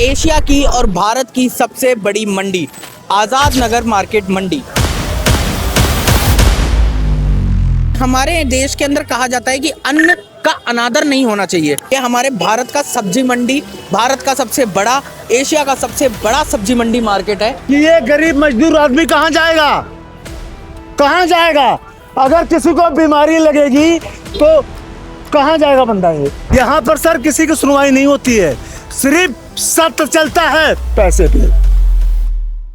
Asia की और भारत की सबसे बड़ी मंडी आज़ाद नगर मार्केट मंडी। हमारे देश के अंदर कहा जाता है कि अन्न का अनादर नहीं होना चाहिए। ये हमारे भारत का सब्जी मंडी, भारत का सबसे बड़ा, एशिया का सबसे बड़ा सब्जी मंडी मार्केट है। कि ये गरीब मजदूर आदमी कहाँ जाएगा, कहाँ जाएगा? अगर किसी को बीमारी लगेगी तो कहाँ जाएगा बंदा? ये यहाँ पर सर किसी की सुनवाई नहीं होती है, सिर्फ सत्य चलता है पैसे पे।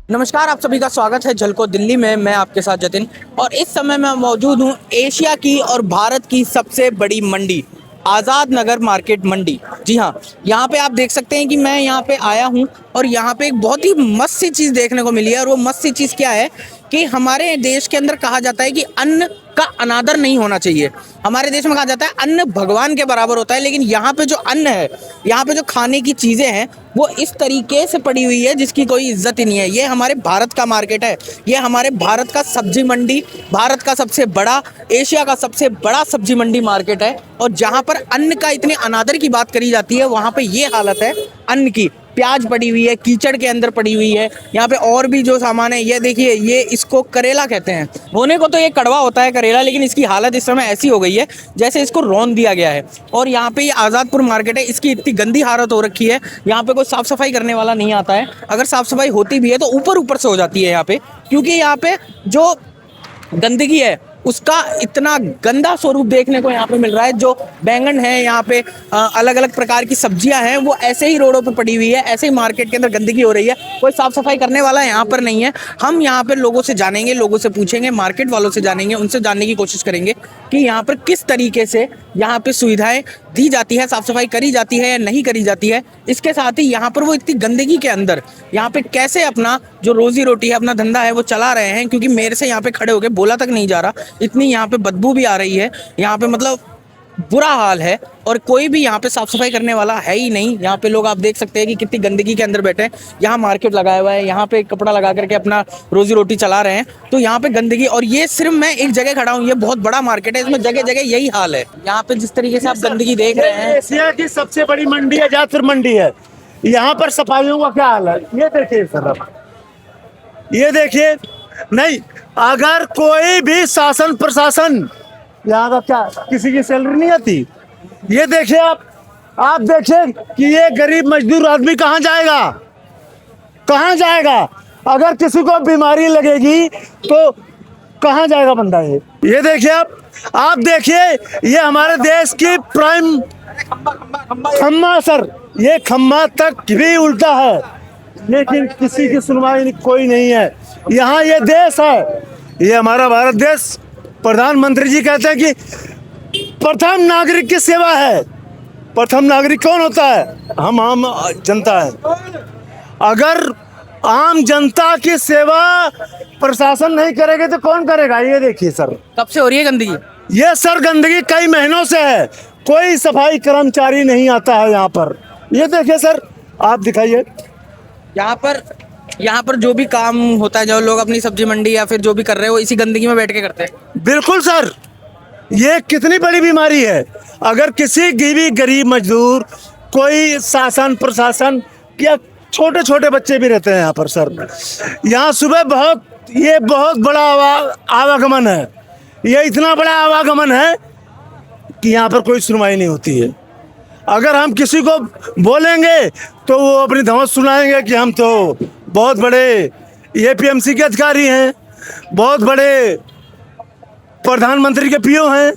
नमस्कार, आप सभी का स्वागत है झलको दिल्ली में। मैं आपके साथ जतिन और इस समय मैं मौजूद हूँ एशिया की और भारत की सबसे बड़ी मंडी आज़ाद नगर मार्केट मंडी। जी हाँ, यहाँ पे आप देख सकते हैं कि मैं यहाँ पे आया हूँ और यहाँ पे एक बहुत ही मस्त सी चीज़ देखने को मिली है। और वो मस्त सी चीज़ क्या है कि हमारे देश के अंदर कहा जाता है कि अन्न का अनादर नहीं होना चाहिए। हमारे देश में कहा जाता है अन्न भगवान के बराबर होता है, लेकिन यहाँ पे जो अन्न है, यहाँ पे जो खाने की चीज़ें हैं वो इस तरीके से पड़ी हुई है जिसकी कोई इज्जत ही नहीं है। ये हमारे भारत का मार्केट है, ये हमारे भारत का सब्जी मंडी, भारत का सबसे बड़ा, एशिया का सबसे बड़ा सब्जी मंडी मार्केट है। और जहाँ पर अन्न का इतने अनादर की बात करी जाती है, वहाँ पे ये हालत है अन्न की। प्याज पड़ी हुई है, कीचड़ के अंदर पड़ी हुई है। यहाँ पे और भी जो सामान है, ये देखिए, ये इसको करेला कहते हैं। होने को तो ये कड़वा होता है करेला, लेकिन इसकी हालत इस समय ऐसी हो गई है जैसे इसको रौंद दिया गया है। और यहाँ पे ये आज़ादपुर मार्केट है, इसकी इतनी गंदी हालत हो रखी है, यहाँ पे कोई साफ सफाई करने वाला नहीं आता है। अगर साफ सफाई होती भी है तो ऊपर ऊपर से हो जाती है यहाँ पे, क्योंकि यहाँ पे जो गंदगी है उसका इतना गंदा स्वरूप देखने को यहाँ पे मिल रहा है। जो बैंगन है, यहाँ पे अलग अलग प्रकार की सब्जियां हैं, वो ऐसे ही रोडों पे पड़ी हुई है, ऐसे ही मार्केट के अंदर गंदगी हो रही है। कोई साफ सफाई करने वाला यहाँ पर नहीं है। हम यहाँ पे लोगों से जानेंगे, लोगों से पूछेंगे, मार्केट वालों से जानेंगे, उनसे जानने की कोशिश करेंगे कि यहाँ पर किस तरीके से यहाँ पे सुविधाएं दी जाती है, साफ सफाई करी जाती है या नहीं करी जाती है। इसके साथ ही यहाँ पर वो इतनी गंदगी के अंदर यहाँ पे कैसे अपना जो रोजी रोटी है, अपना धंधा है, वो चला रहे हैं। क्योंकि मेरे से यहाँ पे खड़े होके बोला तक नहीं जा रहा, इतनी यहाँ पे बदबू भी आ रही है। यहाँ पे मतलब बुरा हाल है और कोई भी यहाँ पे साफ सफाई करने वाला है ही नहीं। यहाँ पे लोग आप देख सकते हैं कि कितनी गंदगी के अंदर बैठे हैं। यहाँ मार्केट लगाया हुआ है, यहाँ पे कपड़ा लगा करके अपना रोजी रोटी चला रहे हैं, तो यहाँ पे गंदगी। और ये सिर्फ मैं एक जगह खड़ा हूँ, ये बहुत बड़ा मार्केट है, इसमें जगह जगह यही हाल है। यहाँ पे जिस तरीके से आप गंदगी देख रहे हैं, एशिया की सबसे बड़ी मंडी आज़ादपुर मंडी है। यहाँ पर सफाइयों का क्या हाल है ये देखिए सर, आप ये देखिए। नहीं, अगर कोई भी शासन प्रशासन, यहाँ का क्या किसी की सैलरी नहीं आती? ये देखिए, आप देखिए कि ये गरीब मजदूर आदमी कहाँ जाएगा, कहाँ जाएगा? अगर किसी को बीमारी लगेगी तो कहाँ जाएगा बंदा? ये देखिए, आप देखिए, ये हमारे देश की प्राइम खम्मा सर, ये खम्मा तक भी उल्टा है, लेकिन किसी की सुनवाई कोई नहीं है। यहाँ ये देश है, ये हमारा भारत देश। प्रधानमंत्री जी कहते हैं कि प्रथम नागरिक की सेवा है। प्रथम नागरिक कौन होता है? हम आम जनता है। अगर आम जनता की सेवा प्रशासन नहीं करेगा तो कौन करेगा? ये देखिए सर, कब से हो रही है गंदगी? ये सर गंदगी कई महीनों से है, कोई सफाई कर्मचारी नहीं आता है यहाँ पर। ये देखिए सर, आप दिखाइए। यहाँ पर जो भी काम होता है, जो लोग अपनी सब्जी मंडी या फिर जो भी कर रहे हो, इसी गंदगी में बैठ के करते हैं। बिल्कुल सर, ये कितनी बड़ी बीमारी है। अगर किसी भी गरीब मजदूर, कोई शासन प्रशासन या छोटे छोटे बच्चे भी रहते हैं यहाँ पर सर, यहाँ सुबह बहुत बड़ा आवागमन है। ये इतना बड़ा आवागमन है कि यहाँ पर कोई सुनवाई नहीं होती है। अगर हम किसी को बोलेंगे तो वो अपनी धौंस सुनाएंगे कि हम तो बहुत बड़े एपीएमसी के अधिकारी हैं, बहुत बड़े प्रधानमंत्री के पीओ हैं।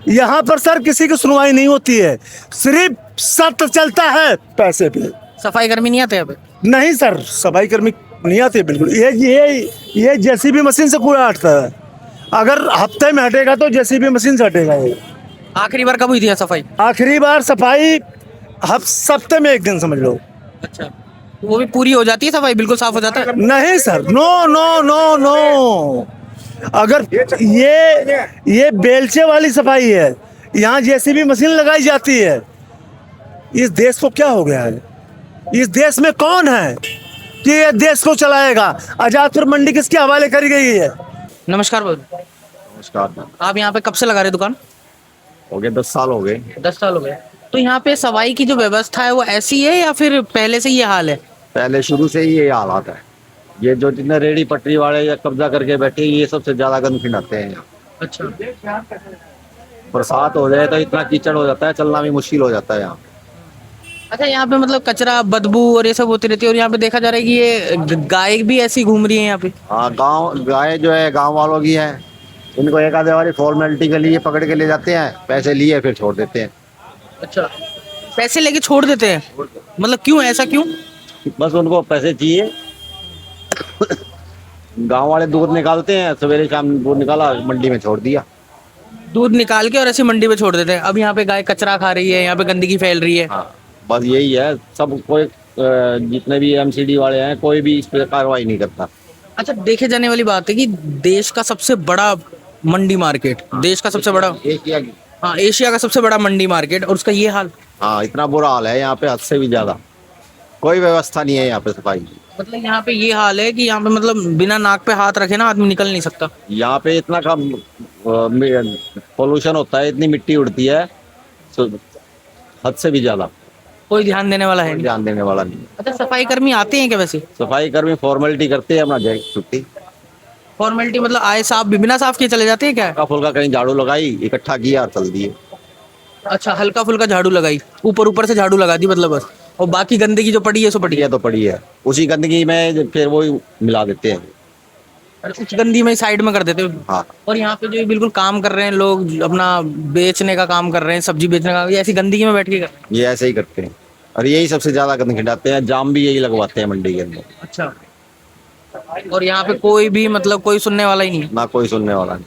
यहाँ पर सर किसी की सुनवाई नहीं होती है, सिर्फ सत्य चलता है पैसे पे। सफाई कर्मी नहीं आते यहाँ पे? नहीं सर, सफाई कर्मी नहीं आते बिल्कुल। ये जेसीबी मशीन से कूड़ा हटता है। अगर हफ्ते में हटेगा तो जेसीबी मशीन से हटेगा। ये आखिरी बार कब हुई थी सफाई? आखिरी बार सफाई हफ्ते में एक दिन समझ लो। अच्छा, वो भी पूरी हो जाती है सफाई, बिल्कुल साफ हो जाता है? नहीं sir, no no no no. अगर ये बेलचे वाली सफाई है, यहाँ जेसीबी मशीन लगाई जाती है। इस देश को क्या हो गया है? इस देश में कौन है कि ये देश को चलाएगा? आज़ादपुर मंडी किसके हवाले करी गई है? नमस्कार बाबू। नमस्कार। आप यहाँ पे कब से लगा रहे दुकान? हो गए 10 साल हो गए। 10 साल हो गए। तो यहाँ पे सफाई की जो व्यवस्था है वो ऐसी है या फिर पहले से ये हाल है? पहले शुरू से ही ये हालात है। ये जो जितने रेडी पटरी वाले या कब्जा करके बैठे हैं, ये सबसे ज्यादा गंद खिलाते हैं यहाँ। अच्छा। बरसात हो जाए तो इतना कीचड़ हो जाता है, चलना भी मुश्किल हो जाता है यहाँ। अच्छा, यहाँ पे मतलब कचरा, बदबू और ये सब होती रहती है, और यहाँ पे देखा जा रहा है कि ये गाय भी ऐसी घूम रही है यहाँ पे। हाँ, गांव गाय जो है गांव वालों की है। इनको एक आधे बारी फॉर्मेलिटी के लिए पकड़ के ले जाते हैं, पैसे लिए फिर छोड़ देते हैं। अच्छा, पैसे लेके छोड़ देते हैं? मतलब क्यों, ऐसा क्यों? बस उनको पैसे चाहिए। गांव वाले दूध निकालते हैं, सवेरे शाम दूध निकाला, मंडी में छोड़ दिया। दूध निकाल के और ऐसे मंडी में छोड़ देते हैं। अब यहाँ पे गाय कचरा खा रही है, यहाँ पे गंदगी फैल रही है। हाँ, बस यही है। सब कोई जितने भी एमसीडी वाले हैं, कोई भी इस पे कार्रवाई नहीं करता। अच्छा, देखे जाने वाली बात है कि देश का सबसे बड़ा मंडी मार्केट, देश का सबसे बड़ा, एशिया हाँ एशिया का सबसे बड़ा मंडी मार्केट, और उसका ये हाल। हाँ, इतना बुरा हाल है यहाँ पे, हद से भी ज्यादा। कोई व्यवस्था नहीं है यहाँ पे सफाई की। मतलब यहाँ पे ये हाल है कि यहाँ पे मतलब बिना नाक पे हाथ रखे ना आदमी निकल नहीं सकता। यहाँ पे इतना कम पोल्यूशन होता है, इतनी मिट्टी उड़ती है, तो हद से भी ज्यादा। कोई ध्यान देने वाला है कोई नहीं। ध्यान देने वाला नहीं है। अच्छा, सफाई कर्मी आते हैं क्या वैसे? सफाई कर्मी फॉर्मेलिटी करते हैं, अपना जाए छुट्टी। फॉर्मेलिटी मतलब आए साफ भी बिना साफ किए चले जाते हैं क्या? हल्का फुल्का कहीं झाड़ू लगाई, इकट्ठा किया और चल दिए। अच्छा, हल्का फुल्का झाड़ू लगाई, ऊपर ऊपर से झाड़ू लगा दी मतलब बस, और बाकी गंदगी जो पड़ी है सो पड़ी है। ये तो पड़ी है, उसी गंदगी में फिर वो मिला देते हैं। उस गंदी में साइड में कर देते हो। हाँ, और यहाँ पे जो ये बिल्कुल काम कर रहे हैं लोग, अपना बेचने का काम कर रहे हैं, सब्जी बेचने का, ये ऐसी गंदगी में बैठ के कर रहे हैं। ये ऐसे ही करते हैं, और यही सबसे ज्यादा गंद खिलाते हैं। जाम भी यही लगवाते हैं मंडी के अंदर। अच्छा, और यहाँ पे कोई भी मतलब कोई सुनने वाला ही नहीं है। ना कोई सुनने वाला नहीं।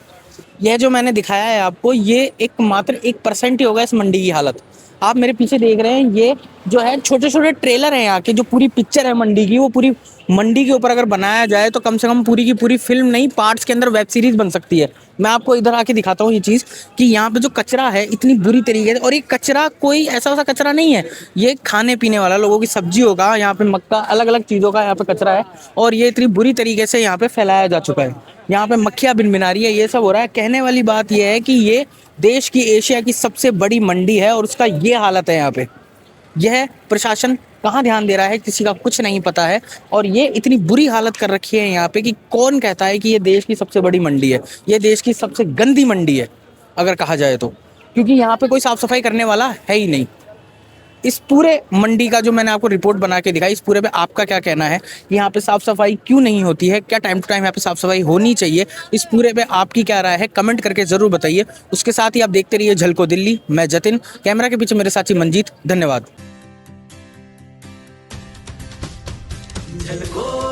यह जो मैंने दिखाया है आपको, ये एक मात्र 1% ही होगा इस मंडी की हालत। आप मेरे पीछे देख रहे हैं, ये जो है छोटे छोटे ट्रेलर हैं यहाँ के, जो पूरी पिक्चर है मंडी की, वो पूरी मंडी के ऊपर अगर बनाया जाए तो कम से कम पूरी की पूरी फिल्म नहीं, पार्ट्स के अंदर वेब सीरीज बन सकती है। मैं आपको इधर आके दिखाता हूँ ये चीज़ कि यहाँ पे जो कचरा है इतनी बुरी तरीके से, और ये कचरा कोई ऐसा वैसा कचरा नहीं है, ये खाने पीने वाला, लोगों की सब्जियों का, यहाँ पे मक्का, अलग अलग चीज़ों का यहाँ पे कचरा है, और ये इतनी बुरी तरीके से यहाँ पे फैलाया जा चुका है। यहाँ पे मक्खियाँ भिनभिना रही है, ये सब हो रहा है। कहने वाली बात यह है कि ये देश की, एशिया की सबसे बड़ी मंडी है, और उसका ये हालत है यहाँ पे। यह प्रशासन कहाँ ध्यान दे रहा है, किसी का कुछ नहीं पता है, और ये इतनी बुरी हालत कर रखी है यहाँ पे कि कौन कहता है कि ये देश की सबसे बड़ी मंडी है? ये देश की सबसे गंदी मंडी है अगर कहा जाए तो, क्योंकि यहाँ पे कोई साफ सफाई करने वाला है ही नहीं। इस पूरे मंडी का जो मैंने आपको रिपोर्ट बना के दिखाई, इस पूरे पे आपका क्या कहना है? यहाँ पे साफ सफाई क्यों नहीं होती है? क्या टाइम टू टाइम यहाँ पे साफ सफाई होनी चाहिए? इस पूरे पे आपकी क्या राय है? कमेंट करके जरूर बताइए। उसके साथ ही आप देखते रहिए झलको दिल्ली। मैं जतिन, कैमरा के पीछे मेरे साथी मंजीत। धन्यवाद। झलको